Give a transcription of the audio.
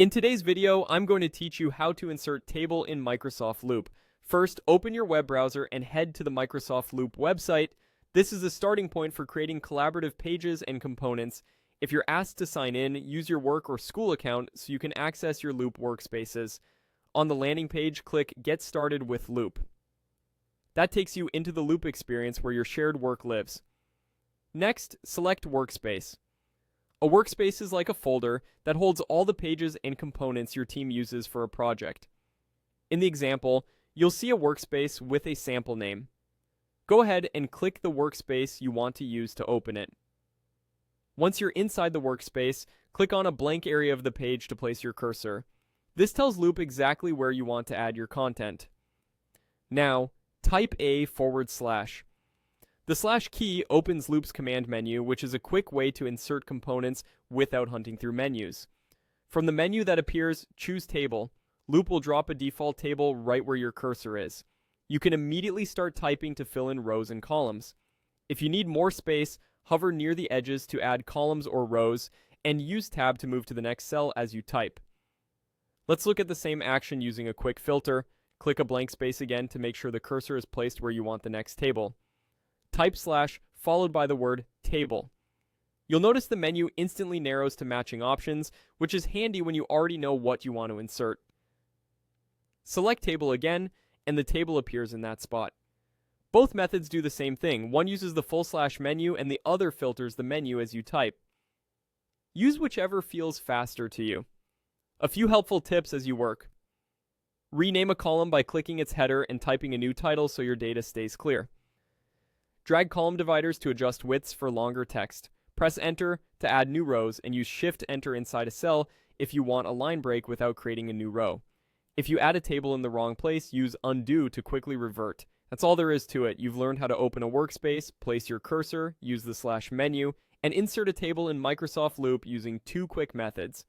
In today's video, I'm going to teach you how to insert table in Microsoft Loop. First, open your web browser and head to the Microsoft Loop website. This is the starting point for creating collaborative pages and components. If you're asked to sign in, use your work or school account so you can access your Loop workspaces. On the landing page, click Get Started with Loop. That takes you into the Loop experience where your shared work lives. Next, select Workspace. A workspace is like a folder that holds all the pages and components your team uses for a project. In the example, you'll see a workspace with a sample name. Go ahead and click the workspace you want to use to open it. Once you're inside the workspace, click on a blank area of the page to place your cursor. This tells Loop exactly where you want to add your content. Now, type // The slash key opens Loop's command menu, which is a quick way to insert components without hunting through menus. From the menu that appears, choose Table. Loop will drop a default table right where your cursor is. You can immediately start typing to fill in rows and columns. If you need more space, hover near the edges to add columns or rows, and use Tab to move to the next cell as you type. Let's look at the same action using a quick filter. Click a blank space again to make sure the cursor is placed where you want the next table. Type / followed by the word table. You'll notice the menu instantly narrows to matching options, which is handy when you already know what you want to insert. Select table again, and the table appears in that spot. Both methods do the same thing. One uses the / menu, and the other filters the menu as you type. Use whichever feels faster to you. A few helpful tips as you work. Rename a column by clicking its header and typing a new title so your data stays clear. Drag column dividers to adjust widths for longer text. Press Enter to add new rows, and use Shift-Enter inside a cell if you want a line break without creating a new row. If you add a table in the wrong place, use Undo to quickly revert. That's all there is to it. You've learned how to open a workspace, place your cursor, use the / menu, and insert a table in Microsoft Loop using 2 quick methods.